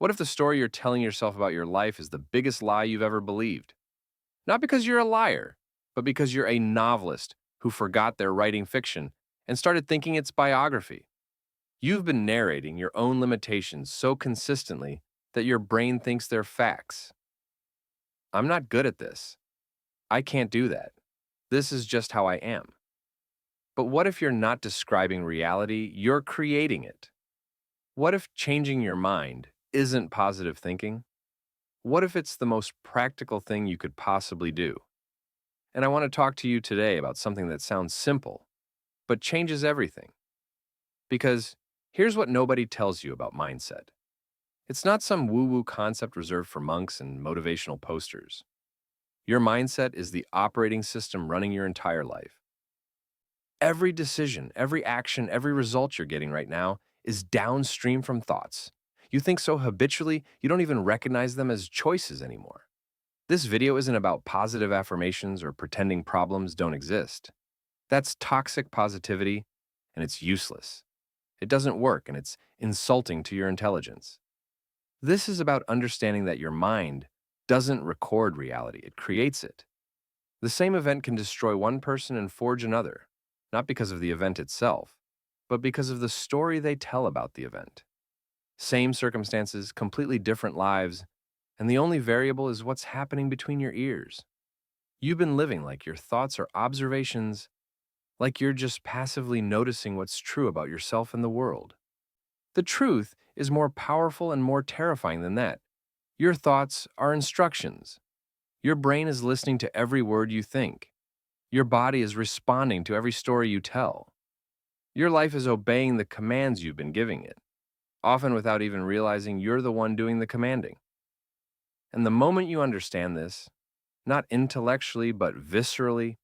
What if the story you're telling yourself about your life is the biggest lie you've ever believed? Not because you're a liar, but because you're a novelist who forgot they're writing fiction and started thinking it's biography. You've been narrating your own limitations so consistently that your brain thinks they're facts. I'm not good at this. I can't do that. This is just how I am. But what if you're not describing reality, you're creating it? What if changing your mind isn't positive thinking? What if it's the most practical thing you could possibly do? And I want to talk to you today about something that sounds simple, but changes everything. Because here's what nobody tells you about mindset: it's not some woo woo concept reserved for monks and motivational posters. Your mindset is the operating system running your entire life. Every decision, every action, every result you're getting right now is downstream from thoughts. You think so habitually, you don't even recognize them as choices anymore. This video isn't about positive affirmations or pretending problems don't exist. That's toxic positivity, and it's useless. It doesn't work, and it's insulting to your intelligence. This is about understanding that your mind doesn't record reality, it creates it. The same event can destroy one person and forge another, not because of the event itself, but because of the story they tell about the event. Same circumstances, completely different lives, and the only variable is what's happening between your ears. You've been living like your thoughts are observations, like you're just passively noticing what's true about yourself and the world. The truth is more powerful and more terrifying than that. Your thoughts are instructions. Your brain is listening to every word you think. Your body is responding to every story you tell. Your life is obeying the commands you've been giving it, often without even realizing you're the one doing the commanding. And the moment you understand this, not intellectually but viscerally,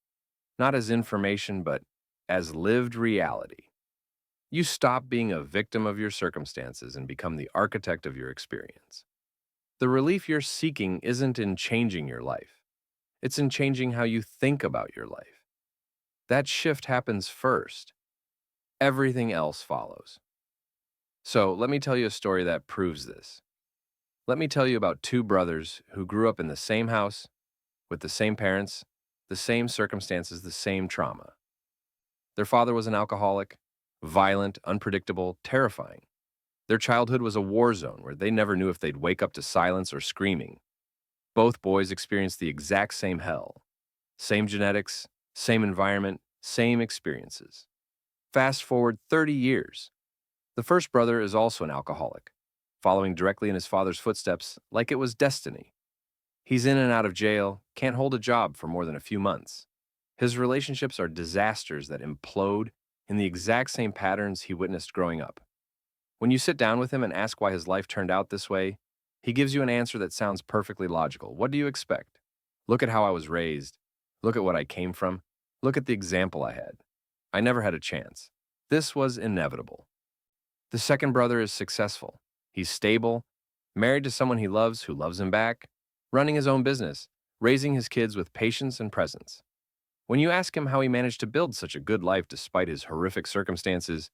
not as information but as lived reality, you stop being a victim of your circumstances and become the architect of your experience. The relief you're seeking isn't in changing your life, it's in changing how you think about your life. That shift happens first. Everything else follows. So let me tell you a story that proves this. Let me tell you about two brothers who grew up in the same house, with the same parents, the same circumstances, the same trauma. Their father was an alcoholic, violent, unpredictable, terrifying. Their childhood was a war zone where they never knew if they'd wake up to silence or screaming. Both boys experienced the exact same hell. Same genetics, same environment, same experiences. Fast forward 30 years. The first brother is also an alcoholic, following directly in his father's footsteps like it was destiny. He's in and out of jail, can't hold a job for more than a few months. His relationships are disasters that implode in the exact same patterns he witnessed growing up. When you sit down with him and ask why his life turned out this way, he gives you an answer that sounds perfectly logical. What do you expect? Look at how I was raised. Look at what I came from. Look at the example I had. I never had a chance. This was inevitable. The second brother is successful. He's stable, married to someone he loves who loves him back, running his own business, raising his kids with patience and presence. When you ask him how he managed to build such a good life despite his horrific circumstances,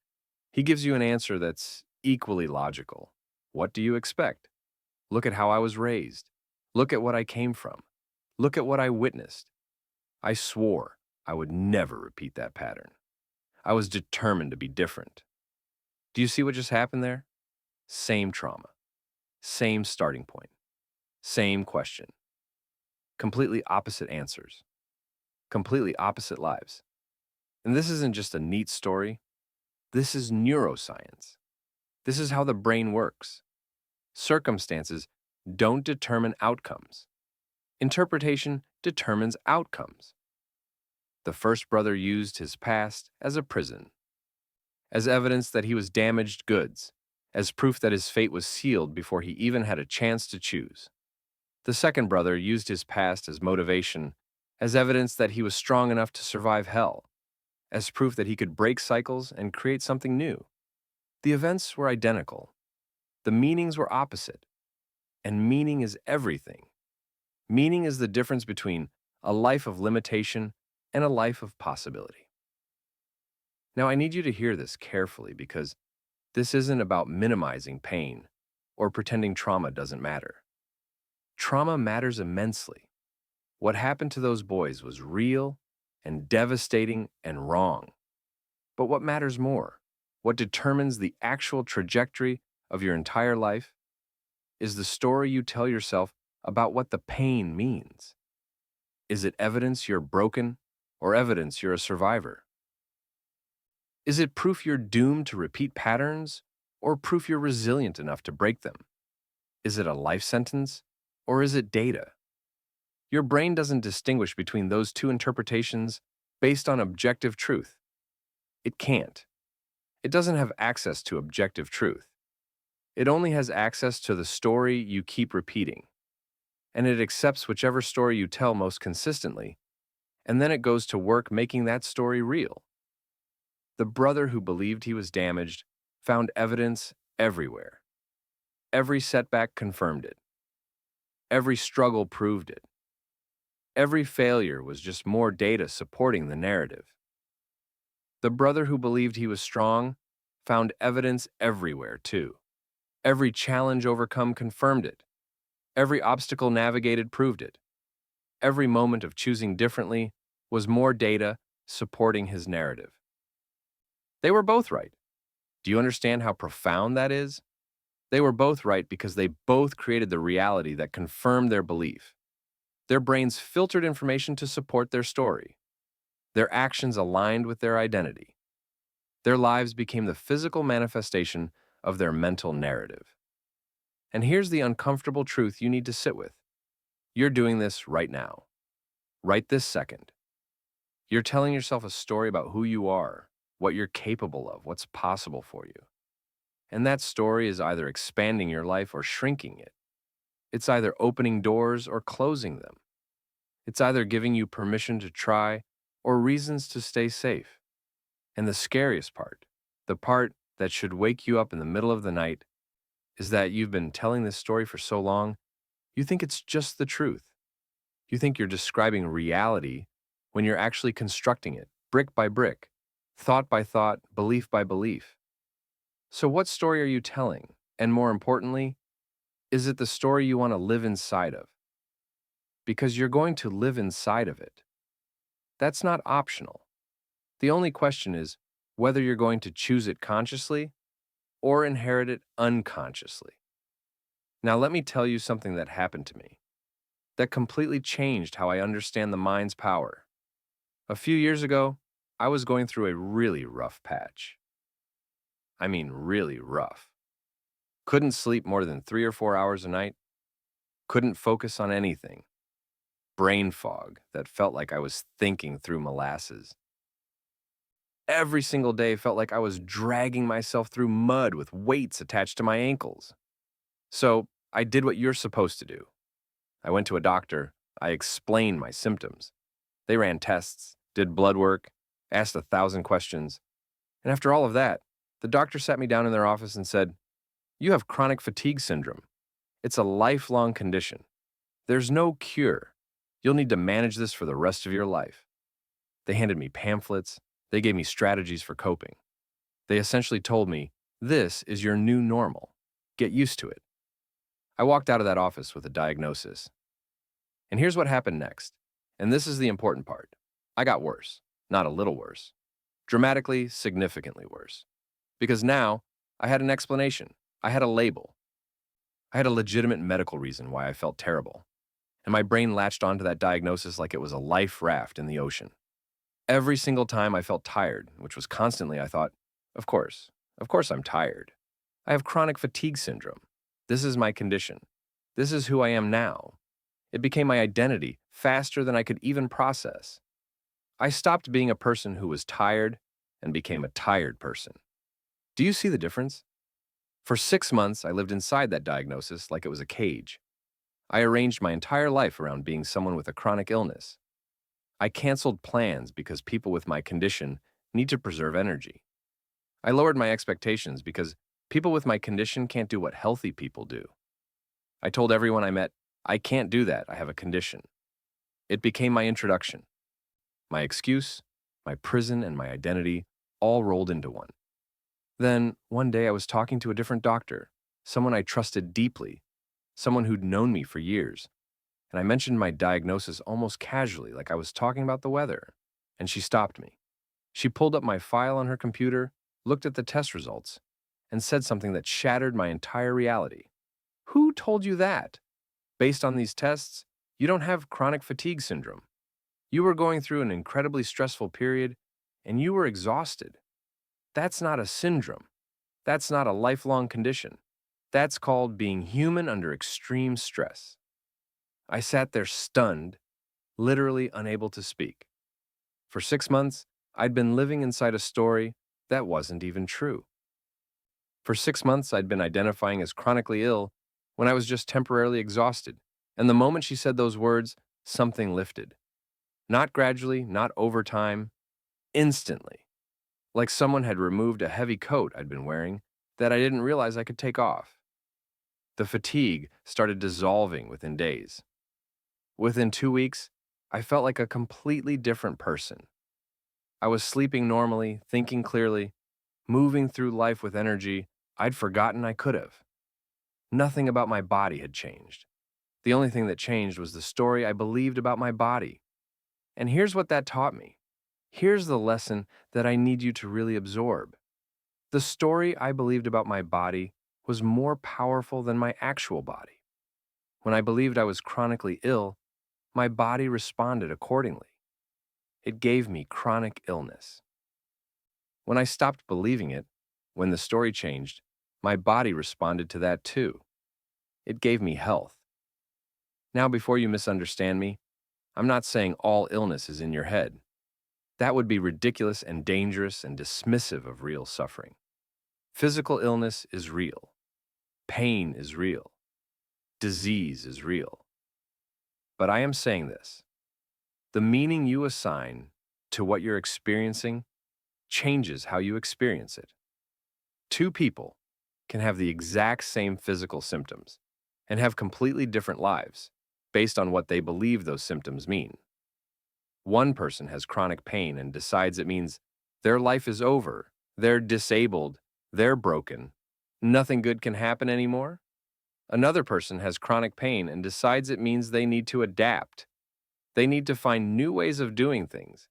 he gives you an answer that's equally logical. What do you expect? Look at how I was raised. Look at what I came from. Look at what I witnessed. I swore I would never repeat that pattern. I was determined to be different. Do you see what just happened there? Same trauma, same starting point, same question. Completely opposite answers, completely opposite lives. And this isn't just a neat story. This is neuroscience. This is how the brain works. Circumstances don't determine outcomes. Interpretation determines outcomes. The first brother used his past as a prison, as evidence that he was damaged goods, as proof that his fate was sealed before he even had a chance to choose. The second brother used his past as motivation, as evidence that he was strong enough to survive hell, as proof that he could break cycles and create something new. The events were identical. The meanings were opposite. And meaning is everything. Meaning is the difference between a life of limitation and a life of possibility. Now, I need you to hear this carefully because this isn't about minimizing pain. or pretending trauma doesn't matter. Trauma matters immensely. What happened to those boys was real and devastating and wrong. But what matters more, what determines the actual trajectory of your entire life, is the story you tell yourself about what the pain means. Is it evidence you're broken or evidence you're a survivor? Is it proof you're doomed to repeat patterns or proof you're resilient enough to break them? Is it a life sentence or is it data? Your brain doesn't distinguish between those two interpretations based on objective truth. It can't. It doesn't have access to objective truth. It only has access to the story you keep repeating, and it accepts whichever story you tell most consistently, and then it goes to work making that story real. The brother who believed he was damaged found evidence everywhere. Every setback confirmed it. Every struggle proved it. Every failure was just more data supporting the narrative. The brother who believed he was strong found evidence everywhere, too. Every challenge overcome confirmed it. Every obstacle navigated proved it. Every moment of choosing differently was more data supporting his narrative. They were both right. Do you understand how profound that is? They were both right because they both created the reality that confirmed their belief. Their brains filtered information to support their story. Their actions aligned with their identity. Their lives became the physical manifestation of their mental narrative. And here's the uncomfortable truth you need to sit with. You're doing this right now. Right this second. You're telling yourself a story about who you are, what you're capable of, what's possible for you. And that story is either expanding your life or shrinking it. It's either opening doors or closing them. It's either giving you permission to try or reasons to stay safe. And the scariest part, the part that should wake you up in the middle of the night, is that you've been telling this story for so long, you think it's just the truth. You think you're describing reality when you're actually constructing it, brick by brick, thought by thought, belief by belief. So what story are you telling? And more importantly, is it the story you want to live inside of? Because you're going to live inside of it. That's not optional. The only question is whether you're going to choose it consciously or inherit it unconsciously. Now let me tell you something that happened to me that completely changed how I understand the mind's power. A few years ago, I was going through a really rough patch. I mean, really rough. Couldn't sleep more than 3 or 4 hours a night. Couldn't focus on anything. Brain fog that felt like I was thinking through molasses. Every single day felt like I was dragging myself through mud with weights attached to my ankles. So I did what you're supposed to do. I went to a doctor. I explained my symptoms. They ran tests, did blood work, asked 1,000 questions. And after all of that, the doctor sat me down in their office and said, "You have chronic fatigue syndrome. It's a lifelong condition. There's no cure. You'll need to manage this for the rest of your life." They handed me pamphlets. They gave me strategies for coping. They essentially told me, "This is your new normal. Get used to it." I walked out of that office with a diagnosis. And here's what happened next. And this is the important part. I got worse, not a little worse. Dramatically, significantly worse. Because now, I had an explanation. I had a label. I had a legitimate medical reason why I felt terrible. And my brain latched onto that diagnosis like it was a life raft in the ocean. Every single time I felt tired, which was constantly, I thought, of course I'm tired. I have chronic fatigue syndrome. This is my condition. This is who I am now. It became my identity faster than I could even process. I stopped being a person who was tired and became a tired person. Do you see the difference? For 6 months, I lived inside that diagnosis like it was a cage. I arranged my entire life around being someone with a chronic illness. I canceled plans because people with my condition need to preserve energy. I lowered my expectations because people with my condition can't do what healthy people do. I told everyone I met, "I can't do that, I have a condition." It became my introduction. My excuse, my prison, and my identity all rolled into one. Then, one day I was talking to a different doctor. someone I trusted deeply, someone who'd known me for years. And I mentioned my diagnosis almost casually, like I was talking about the weather. And she stopped me. She pulled up my file on her computer, looked at the test results, and said something that shattered my entire reality. Who told you that? Based on these tests, you don't have chronic fatigue syndrome. You were going through an incredibly stressful period, and you were exhausted. That's not a syndrome. That's not a lifelong condition. That's called being human under extreme stress. I sat there stunned, literally unable to speak. For 6 months, I'd been living inside a story that wasn't even true. For 6 months, I'd been identifying as chronically ill when I was just temporarily exhausted. And the moment she said those words, something lifted. Not gradually, not over time, instantly. Like someone had removed a heavy coat I'd been wearing that I didn't realize I could take off. The fatigue started dissolving within days. Within 2 weeks, I felt like a completely different person. I was sleeping normally, thinking clearly, moving through life with energy I'd forgotten I could have. Nothing about my body had changed. The only thing that changed was the story I believed about my body. And here's what that taught me. Here's the lesson that I need you to really absorb. The story I believed about my body was more powerful than my actual body. When I believed I was chronically ill, my body responded accordingly. It gave me chronic illness. When I stopped believing it, when the story changed, my body responded to that too. It gave me health. Now, before you misunderstand me, I'm not saying all illness is in your head. That would be ridiculous and dangerous and dismissive of real suffering. Physical illness is real. Pain is real. Disease is real. But I am saying this. The meaning you assign to what you're experiencing changes how you experience it. Two people can have the exact same physical symptoms and have completely different lives based on what they believe those symptoms mean. One person has chronic pain and decides it means their life is over, they're disabled, they're broken, nothing good can happen anymore. Another person has chronic pain and decides it means they need to adapt. They need to find new ways of doing things.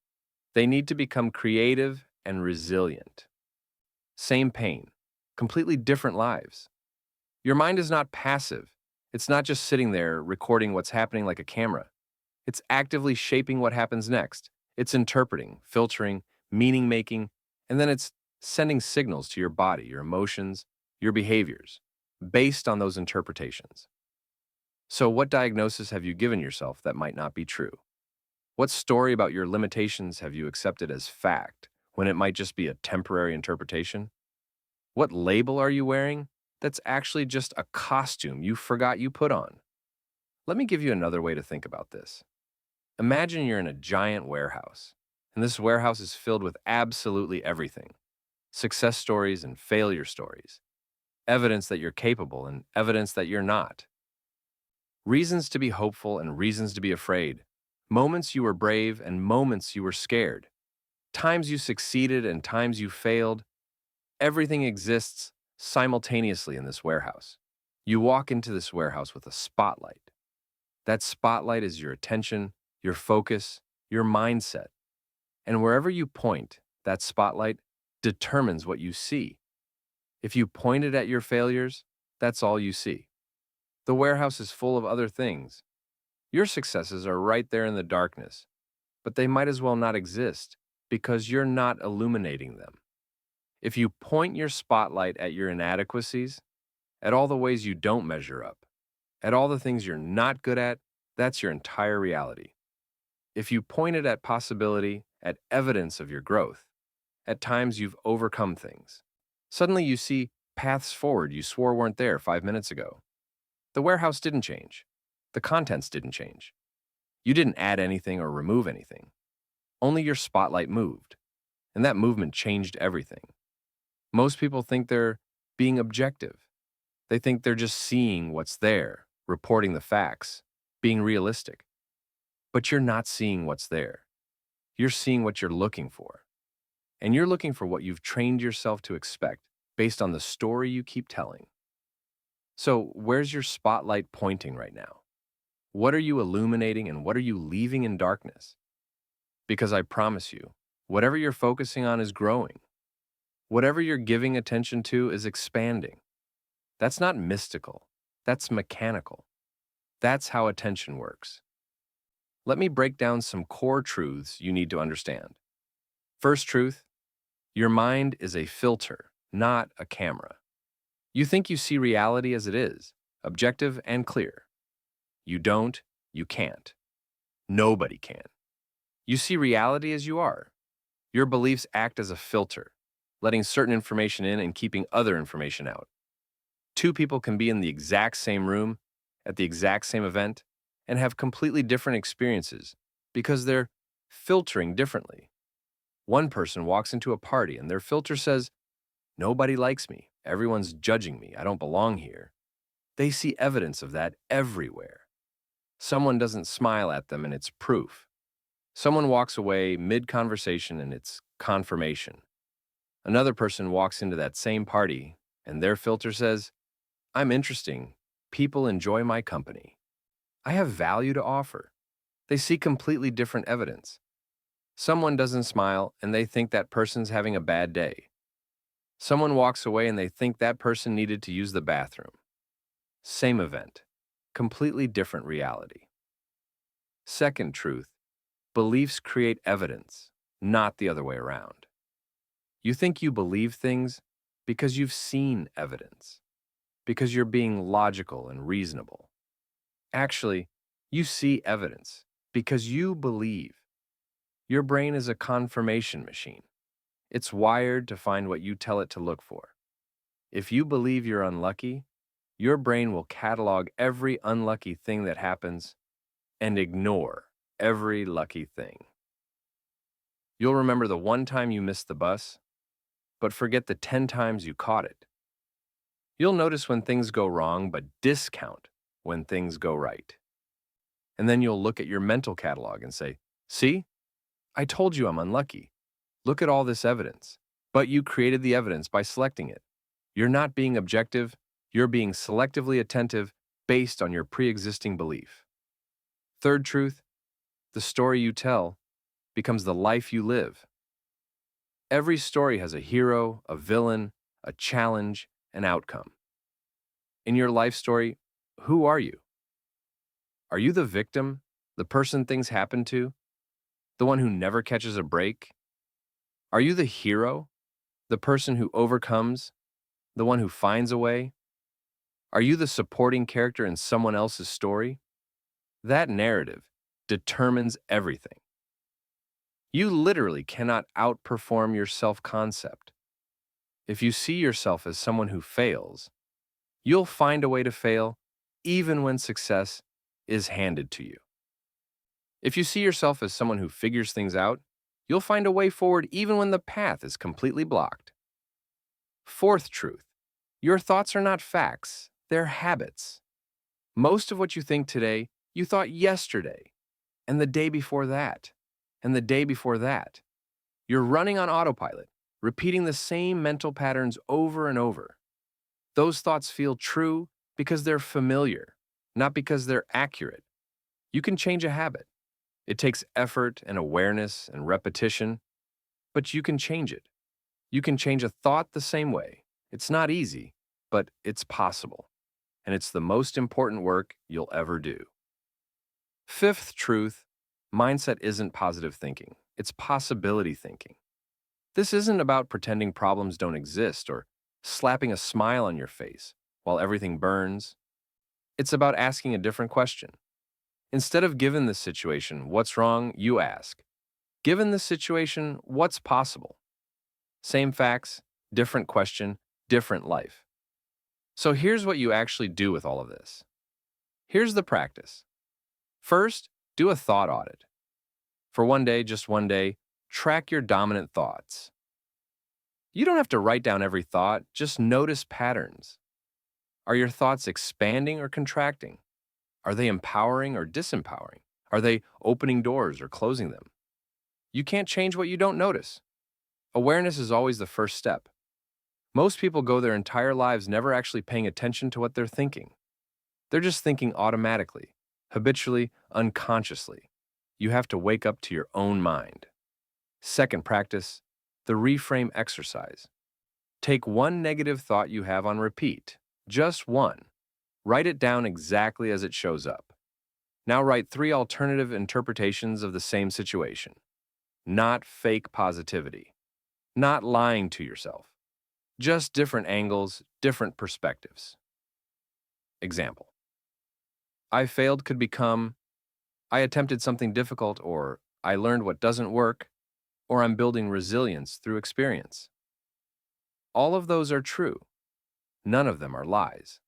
They need to become creative and resilient. Same pain, completely different lives. Your mind is not passive. It's not just sitting there recording what's happening like a camera. It's actively shaping what happens next. It's interpreting, filtering, meaning making, and then it's sending signals to your body, your emotions, your behaviors, based on those interpretations. So, what diagnosis have you given yourself that might not be true? What story about your limitations have you accepted as fact when it might just be a temporary interpretation? What label are you wearing that's actually just a costume you forgot you put on? Let me give you another way to think about this. Imagine you're in a giant warehouse, and this warehouse is filled with absolutely everything: success stories and failure stories, evidence that you're capable and evidence that you're not, reasons to be hopeful and reasons to be afraid, moments you were brave and moments you were scared, times you succeeded and times you failed. Everything exists simultaneously in this warehouse. You walk into this warehouse with a spotlight. That spotlight is your attention, your focus, your mindset. And wherever you point, that spotlight determines what you see. If you point it at your failures, that's all you see. The warehouse is full of other things. Your successes are right there in the darkness, but they might as well not exist because you're not illuminating them. If you point your spotlight at your inadequacies, at all the ways you don't measure up, at all the things you're not good at, that's your entire reality. If you point it at possibility, at evidence of your growth, at times you've overcome things, suddenly you see paths forward you swore weren't there 5 minutes ago. The warehouse didn't change. The contents didn't change. You didn't add anything or remove anything. Only your spotlight moved, and that movement changed everything. Most people think they're being objective. They think they're just seeing what's there, reporting the facts, being realistic. But you're not seeing what's there. You're seeing what you're looking for. And you're looking for what you've trained yourself to expect based on the story you keep telling. So, where's your spotlight pointing right now? What are you illuminating and what are you leaving in darkness? Because I promise you, whatever you're focusing on is growing. Whatever you're giving attention to is expanding. That's not mystical, that's mechanical. That's how attention works. Let me break down some core truths you need to understand. First truth, your mind is a filter, not a camera. You think you see reality as it is, objective and clear. You don't, you can't. Nobody can. You see reality as you are. Your beliefs act as a filter, letting certain information in and keeping other information out. Two people can be in the exact same room, at the exact same event, and have completely different experiences because they're filtering differently. One person walks into a party and their filter says, "Nobody likes me. Everyone's judging me. I don't belong here." They see evidence of that everywhere. Someone doesn't smile at them and it's proof. Someone walks away mid-conversation and it's confirmation. Another person walks into that same party and their filter says, "I'm interesting. People enjoy my company. I have value to offer." They see completely different evidence. Someone doesn't smile and they think that person's having a bad day. Someone walks away and they think that person needed to use the bathroom. Same event, completely different reality. Second truth, beliefs create evidence, not the other way around. You think you believe things because you've seen evidence, because you're being logical and reasonable. Actually, you see evidence because you believe. Your brain is a confirmation machine. It's wired to find what you tell it to look for. If you believe you're unlucky, your brain will catalog every unlucky thing that happens and ignore every lucky thing. You'll remember the one time you missed the bus, but forget the 10 times you caught it. You'll notice when things go wrong, but discount when things go right. And then you'll look at your mental catalog and say, "See, I told you I'm unlucky. Look at all this evidence." But you created the evidence by selecting it. You're not being objective, you're being selectively attentive based on your pre-existing belief. Third truth, the story you tell becomes the life you live. Every story has a hero, a villain, a challenge, an outcome. In your life story, who are you? Are you the victim, the person things happen to, the one who never catches a break? Are you the hero, the person who overcomes, the one who finds a way? Are you the supporting character in someone else's story? That narrative determines everything. You literally cannot outperform your self-concept. If you see yourself as someone who fails, you'll find a way to fail even when success is handed to you. If you see yourself as someone who figures things out, you'll find a way forward even when the path is completely blocked. Fourth truth, your thoughts are not facts, they're habits. Most of what you think today, you thought yesterday, and the day before that, and the day before that. You're running on autopilot, repeating the same mental patterns over and over. Those thoughts feel true because they're familiar, not because they're accurate. You can change a habit. It takes effort and awareness and repetition, but you can change it. You can change a thought the same way. It's not easy, but it's possible. And it's the most important work you'll ever do. Fifth truth, mindset isn't positive thinking. It's possibility thinking. This isn't about pretending problems don't exist or slapping a smile on your face while everything burns. It's about asking a different question. Instead of "given this situation, what's wrong?" you ask, "Given this situation, what's possible?" Same facts, different question, different life. So here's what you actually do with all of this. Here's the practice. First, do a thought audit. For one day, just one day, track your dominant thoughts. You don't have to write down every thought, just notice patterns. Are your thoughts expanding or contracting? Are they empowering or disempowering? Are they opening doors or closing them? You can't change what you don't notice. Awareness is always the first step. Most people go their entire lives never actually paying attention to what they're thinking. They're just thinking automatically, habitually, unconsciously. You have to wake up to your own mind. Second practice, the reframe exercise. Take one negative thought you have on repeat, just one. Write it down exactly as it shows up. Now write three alternative interpretations of the same situation. Not fake positivity. Not lying to yourself. Just different angles, different perspectives. Example. I failed could become, I attempted something difficult, or I learned what doesn't work, or I'm building resilience through experience. All of those are true. None of them are lies.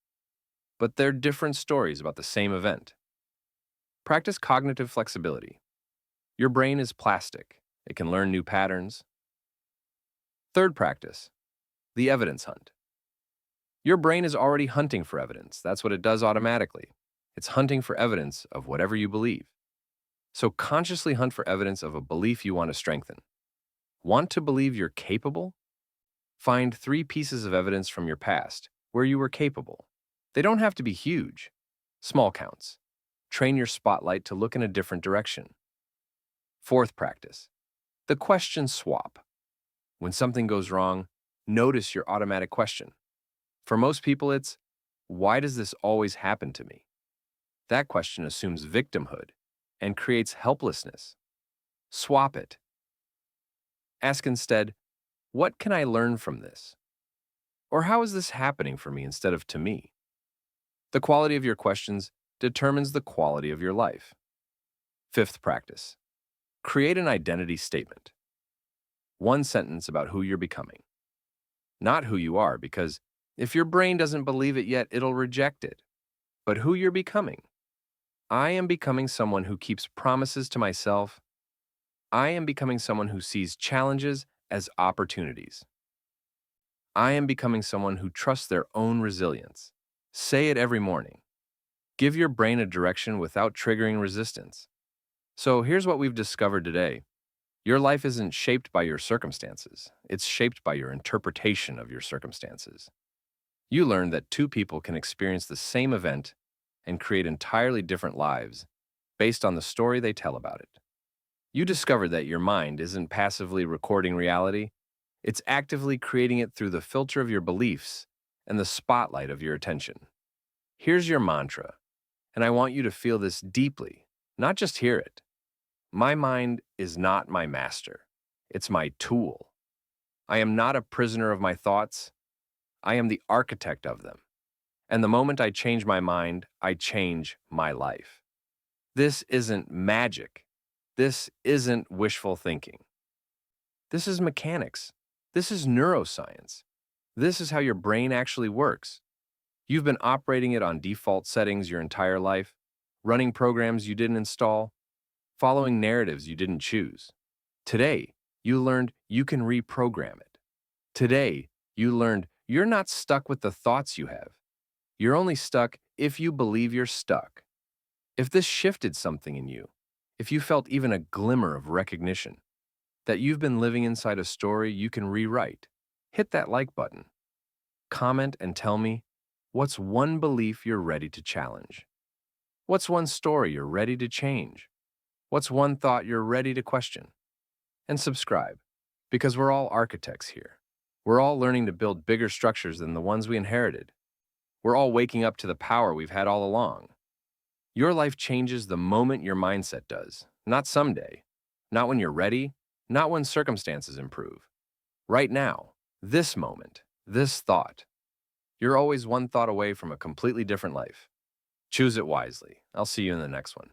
But they're different stories about the same event. Practice cognitive flexibility. Your brain is plastic. It can learn new patterns. Third practice, the evidence hunt. Your brain is already hunting for evidence. That's what it does automatically. It's hunting for evidence of whatever you believe. So consciously hunt for evidence of a belief you want to strengthen. Want to believe you're capable? Find three pieces of evidence from your past where you were capable. They don't have to be huge. Small counts. Train your spotlight to look in a different direction. Fourth practice, the question swap. When something goes wrong, notice your automatic question. For most people, it's, why does this always happen to me? That question assumes victimhood and creates helplessness. Swap it. Ask instead, what can I learn from this? Or how is this happening for me instead of to me? The quality of your questions determines the quality of your life. Fifth practice, create an identity statement. One sentence about who you're becoming. Not who you are, because if your brain doesn't believe it yet, it'll reject it. But who you're becoming. I am becoming someone who keeps promises to myself. I am becoming someone who sees challenges as opportunities. I am becoming someone who trusts their own resilience. Say it every morning. Give your brain a direction without triggering resistance. So here's what we've discovered today. Your life isn't shaped by your circumstances. It's shaped by your interpretation of your circumstances. You learned that two people can experience the same event and create entirely different lives based on the story they tell about it. You discovered that your mind isn't passively recording reality. It's actively creating it through the filter of your beliefs and the spotlight of your attention. Here's your mantra, and I want you to feel this deeply, not just hear it. My mind is not my master. It's my tool. I am not a prisoner of my thoughts. I am the architect of them. And the moment I change my mind, I change my life. This isn't magic. This isn't wishful thinking. This is mechanics. This is neuroscience. This is how your brain actually works. You've been operating it on default settings your entire life, running programs you didn't install, following narratives you didn't choose. Today, you learned you can reprogram it. Today, you learned you're not stuck with the thoughts you have. You're only stuck if you believe you're stuck. If this shifted something in you, if you felt even a glimmer of recognition that you've been living inside a story you can rewrite, hit that like button. Comment and tell me, what's one belief you're ready to challenge? What's one story you're ready to change? What's one thought you're ready to question? And subscribe, because we're all architects here. We're all learning to build bigger structures than the ones we inherited. We're all waking up to the power we've had all along. Your life changes the moment your mindset does, not someday, not when you're ready, not when circumstances improve. Right now, this moment, this thought. You're always one thought away from a completely different life. Choose it wisely. I'll see you in the next one.